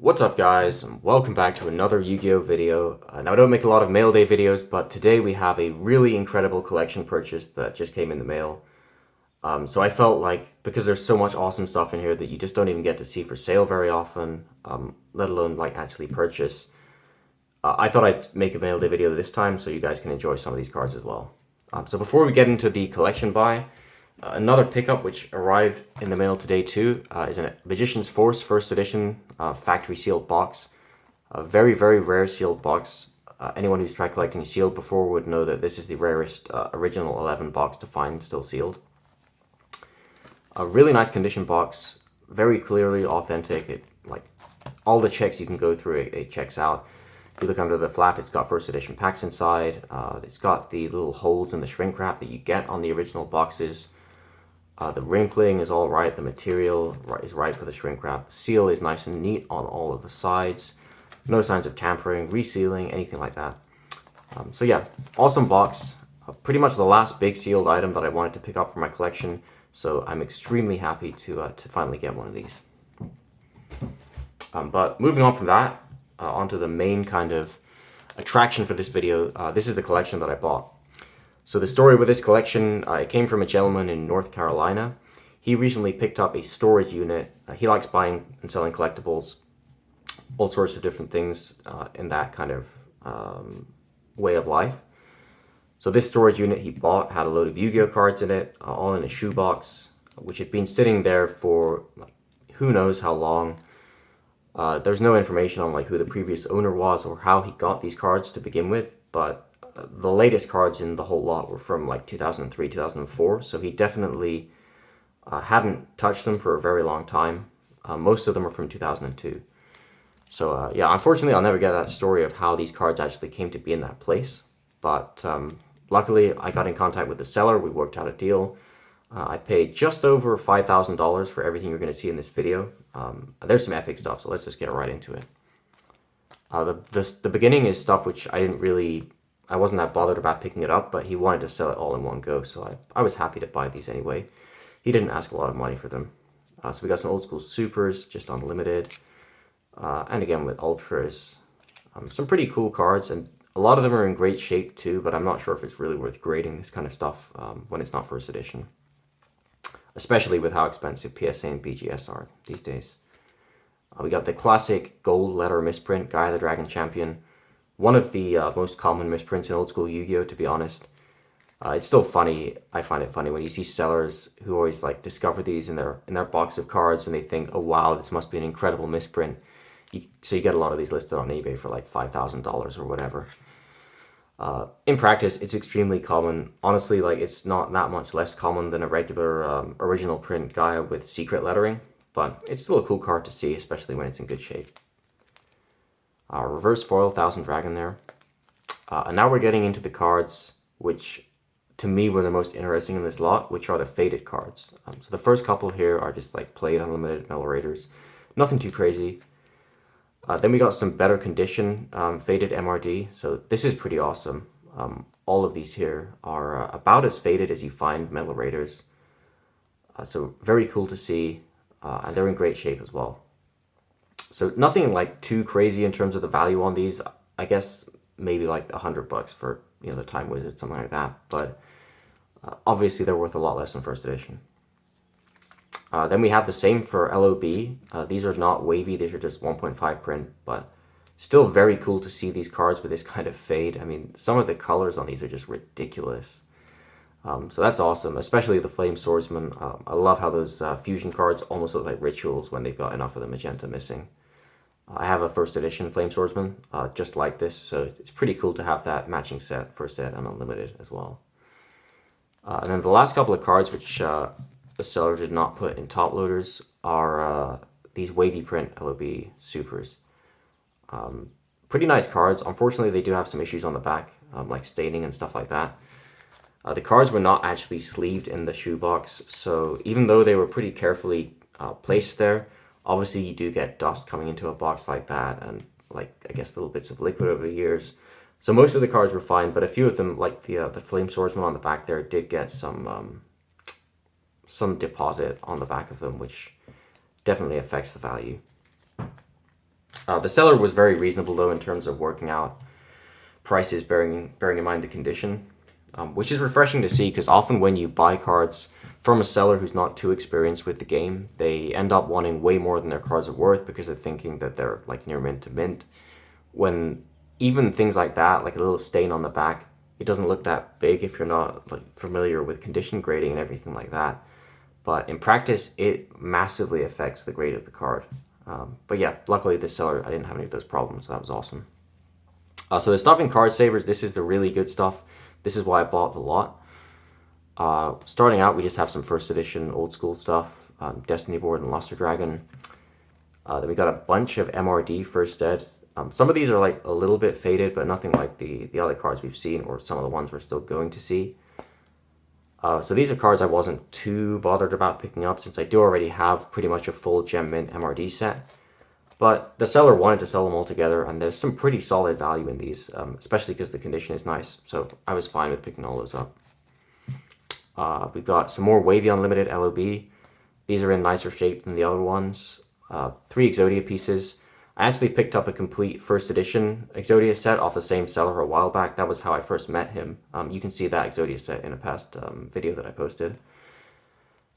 What's up guys, and welcome back to another Yu-Gi-Oh video. Now I don't make a lot of mail day videos, but today we have a really incredible collection purchase that just came in the mail. So I felt like, because there's so much awesome stuff in here that you just don't even get to see for sale very often, let alone like actually purchase, I thought I'd make a mail day video this time so you guys can enjoy some of these cards as well. So before we get into the collection buy, another pickup which arrived in the mail today too is a Magician's Force first edition factory sealed box. A very, very rare sealed box. Anyone who's tried collecting sealed before would know that this is the rarest original 11 box to find still sealed. A really nice condition box, very clearly authentic. It, like, all the checks you can go through, it checks out. If you look under the flap, it's got first edition packs inside. It's got the little holes in the shrink wrap that you get on the original boxes. The wrinkling is all right, the material is right for the shrink wrap. The seal is nice and neat on all of the sides. No signs of tampering, resealing, anything like that. So yeah, awesome box. Pretty much the last big sealed item that I wanted to pick up for my collection. So I'm extremely happy to finally get one of these. But moving on from that, onto the main kind of attraction for this video. This is the collection that I bought. So the story with this collection, it came from a gentleman in North Carolina. He recently picked up a storage unit. He likes buying and selling collectibles, all sorts of different things in that kind of way of life. So this storage unit he bought had a load of Yu-Gi-Oh cards in it, all in a shoebox, which had been sitting there for like, who knows how long. There's no information on like who the previous owner was or how he got these cards to begin with, but the latest cards in the whole lot were from like 2003, 2004, so he definitely hadn't touched them for a very long time. Most of them are from 2002. So yeah, unfortunately I'll never get that story of how these cards actually came to be in that place, but luckily I got in contact with the seller, we worked out a deal. I paid just over $5,000 for everything you're going to see in this video. There's some epic stuff, so let's just get right into it. The beginning is stuff which I wasn't that bothered about picking it up, but he wanted to sell it all in one go, so I was happy to buy these anyway. He didn't ask a lot of money for them. So we got some old school supers, just unlimited, and again with ultras. Some pretty cool cards, and a lot of them are in great shape too, but I'm not sure if it's really worth grading this kind of stuff when it's not first edition. Especially with how expensive PSA and BGS are these days. We got the classic gold letter misprint, Gaia the Dragon Champion. One of the most common misprints in old school Yu-Gi-Oh, to be honest. It's still funny, I find it funny when you see sellers who always like discover these in their box of cards and they think, oh wow, this must be an incredible misprint. So you get a lot of these listed on eBay for like $5,000 or whatever. In practice, it's extremely common. Honestly, like it's not that much less common than a regular original print Gaia with secret lettering, but it's still a cool card to see, especially when it's in good shape. Reverse foil Thousand Dragon there. And now we're getting into the cards which to me were the most interesting in this lot, which are the faded cards. So the first couple here are just like plain unlimited Metal Raiders. Nothing too crazy. Then we got some better condition faded MRD. So this is pretty awesome. All of these here are about as faded as you find Metal Raiders. So very cool to see. And they're in great shape as well. So nothing like too crazy in terms of the value on these. I guess maybe like $100 for, you know, the Time Wizard, something like that. But obviously they're worth a lot less than first edition. Then we have the same for LOB. These are not wavy, these are just 1.5 print, but still very cool to see these cards with this kind of fade. I mean, some of the colors on these are just ridiculous. So that's awesome, especially the Flame Swordsman. I love how those fusion cards almost look like rituals when they've got enough of the magenta missing. I have a first edition Flame Swordsman, just like this, so it's pretty cool to have that matching set, first set, and unlimited as well. And then the last couple of cards, which the seller did not put in top loaders, are these Wavy print LOB supers. Pretty nice cards. Unfortunately, they do have some issues on the back, like staining and stuff like that. The cards were not actually sleeved in the shoebox, so even though they were pretty carefully placed there, obviously you do get dust coming into a box like that, and like I guess little bits of liquid over the years. So most of the cards were fine, but a few of them, like the Flame Swordsman on the back there, did get some deposit on the back of them, which definitely affects the value. The seller was very reasonable though in terms of working out prices, bearing in mind the condition, which is refreshing to see, because often when you buy cards from a seller who's not too experienced with the game, they end up wanting way more than their cards are worth because they're thinking that they're like near mint to mint. When even things like that, like a little stain on the back, it doesn't look that big if you're not like familiar with condition grading and everything like that. But in practice, it massively affects the grade of the card. But yeah, luckily this seller, I didn't have any of those problems, so that was awesome. So the stuff in Card Savers, this is the really good stuff. This is why I bought the lot. Starting out, we just have some first edition old school stuff, Destiny Board and Luster Dragon. Then we got a bunch of MRD first ed. Some of these are like a little bit faded, but nothing like the other cards we've seen or some of the ones we're still going to see. So these are cards I wasn't too bothered about picking up since I do already have pretty much a full Gem Mint MRD set. But the seller wanted to sell them all together, and there's some pretty solid value in these, especially because the condition is nice. So I was fine with picking all those up. We've got some more Wavy Unlimited LOB. These are in nicer shape than the other ones. 3 Exodia pieces. I actually picked up a complete first edition Exodia set off the same seller a while back. That was how I first met him. You can see that Exodia set in a past video that I posted.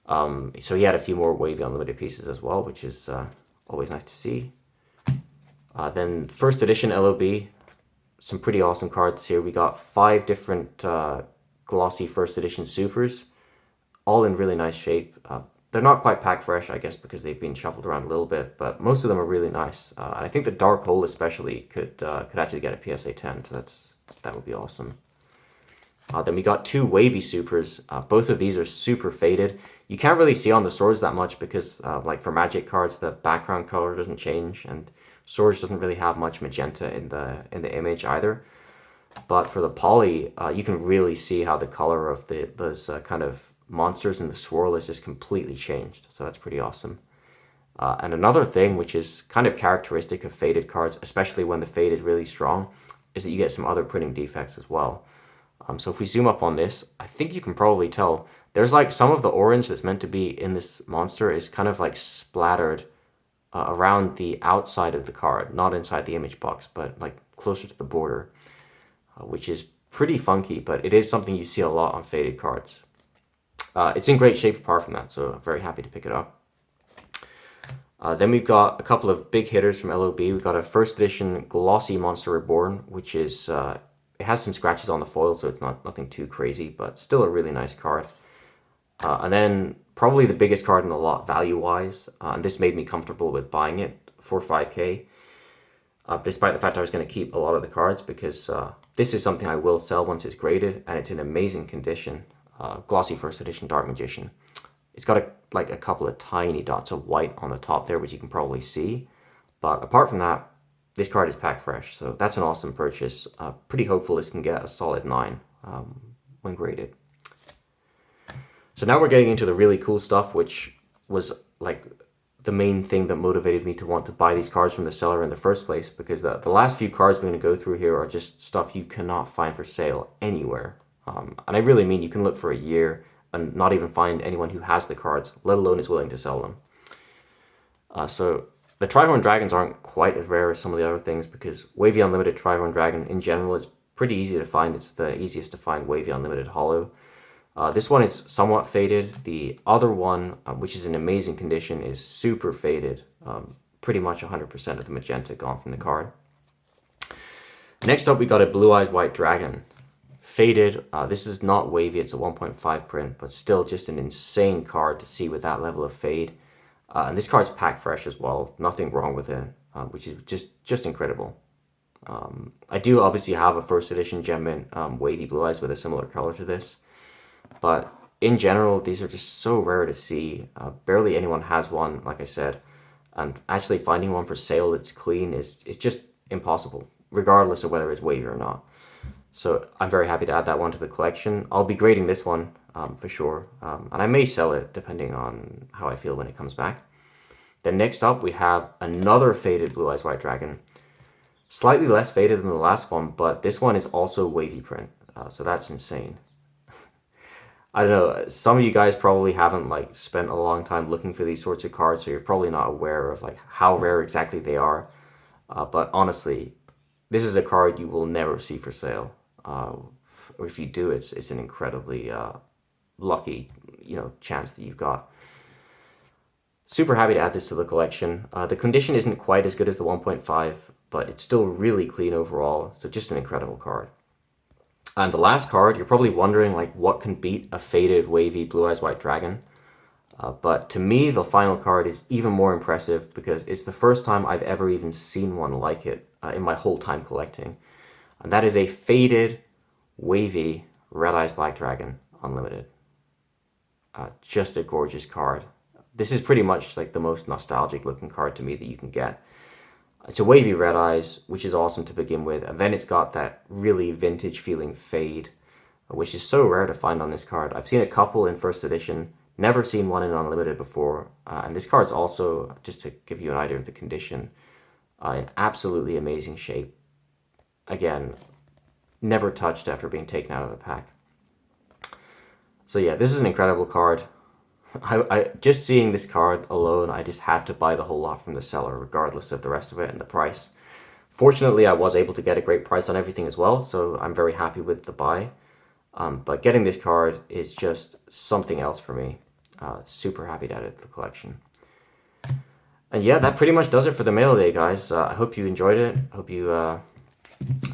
So he had a few more Wavy Unlimited pieces as well, which is always nice to see. Then first edition LOB, some pretty awesome cards here. We got 5 different glossy first edition supers, all in really nice shape. They're not quite pack fresh, I guess, because they've been shuffled around a little bit, but most of them are really nice. And I think the Dark Hole especially could actually get a PSA 10, so that would be awesome. Then we got 2 Wavy supers. Both of these are super faded. You can't really see on the swords that much because, like for Magic cards, the background color doesn't change, and swords doesn't really have much magenta in the image either. But for the poly, you can really see how the color of those kind of monsters in the swirl is just completely changed. So that's pretty awesome. And another thing which is kind of characteristic of faded cards, especially when the fade is really strong, is that you get some other printing defects as well. So if we zoom up on this, I think you can probably tell there's like some of the orange that's meant to be in this monster is kind of like splattered around the outside of the card, not inside the image box, but like closer to the border, which is pretty funky, but it is something you see a lot on faded cards. It's in great shape apart from that, so I'm very happy to pick it up. Then we've got a couple of big hitters from LOB. We've got a first edition glossy Monster Reborn, which is, it has some scratches on the foil, so it's nothing too crazy, but still a really nice card. And then probably the biggest card in the lot value-wise, and this made me comfortable with buying it for 5K, despite the fact I was going to keep a lot of the cards, because this is something I will sell once it's graded, and it's in amazing condition. Glossy first edition Dark Magician. It's got a couple of tiny dots of white on the top there, which you can probably see. But apart from that, this card is pack fresh, so that's an awesome purchase. Pretty hopeful this can get a solid 9 when graded. So now we're getting into the really cool stuff, which was like the main thing that motivated me to want to buy these cards from the seller in the first place, because the last few cards we're going to go through here are just stuff you cannot find for sale anywhere. And I really mean you can look for a year and not even find anyone who has the cards, let alone is willing to sell them. So the Trihorn Dragons aren't quite as rare as some of the other things, because Wavy Unlimited Trihorn Dragon in general is pretty easy to find. It's the easiest to find Wavy Unlimited Hollow. This one is somewhat faded. The other one, which is in amazing condition, is super faded. Pretty much 100% of the magenta gone from the card. Next up, we got a Blue Eyes White Dragon. Faded. This is not wavy, it's a 1.5 print, but still just an insane card to see with that level of fade. And this card's pack fresh as well, nothing wrong with it, which is just incredible. I do obviously have a first edition Gem Mint Wavy Blue Eyes with a similar color to this, but in general these are just so rare to see. Barely anyone has one, like I said, and actually finding one for sale that's clean is just impossible, regardless of whether it's wavy or not. So I'm very happy to add that one to the collection. I'll be grading this one for sure, and I may sell it depending on how I feel when it comes back. Then next up we have another faded Blue Eyes White Dragon. Slightly less faded than the last one, but this one is also wavy print, so that's insane. I don't know, some of you guys probably haven't like spent a long time looking for these sorts of cards, so you're probably not aware of like how rare exactly they are. But honestly, this is a card you will never see for sale. Or if you do, it's an incredibly lucky, chance that you've got. Super happy to add this to the collection. The condition isn't quite as good as the 1.5, but it's still really clean overall. So just an incredible card. And the last card, you're probably wondering like what can beat a faded wavy Blue Eyes White Dragon. But to me, the final card is even more impressive because it's the first time I've ever even seen one like it in my whole time collecting. And that is a faded wavy Red Eyes Black Dragon Unlimited. Just a gorgeous card. This is pretty much like the most nostalgic looking card to me that you can get. It's a wavy Red Eyes, which is awesome to begin with, and then it's got that really vintage feeling fade, which is so rare to find on this card. I've seen a couple in first edition, never seen one in Unlimited before, and this card's also, just to give you an idea of the condition, in absolutely amazing shape. Again, never touched after being taken out of the pack. So yeah, this is an incredible card. I just seeing this card alone, I just had to buy the whole lot from the seller, regardless of the rest of it and the price. Fortunately, I was able to get a great price on everything as well, so I'm very happy with the buy. But getting this card is just something else for me. Super happy to add it to the collection. And yeah, that pretty much does it for the mail day, guys. I hope you enjoyed it. I hope you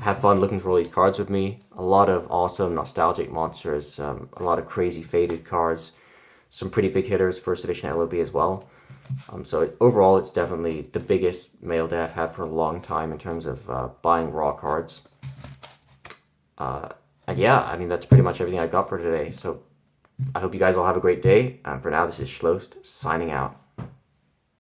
had fun looking for all these cards with me. A lot of awesome nostalgic monsters, a lot of crazy faded cards, some pretty big hitters, first edition LOB as well. So overall, it's definitely the biggest mail day I've had for a long time in terms of buying raw cards. And yeah, I mean, that's pretty much everything I got for today. So I hope you guys all have a great day. And for now, this is Schlost signing out.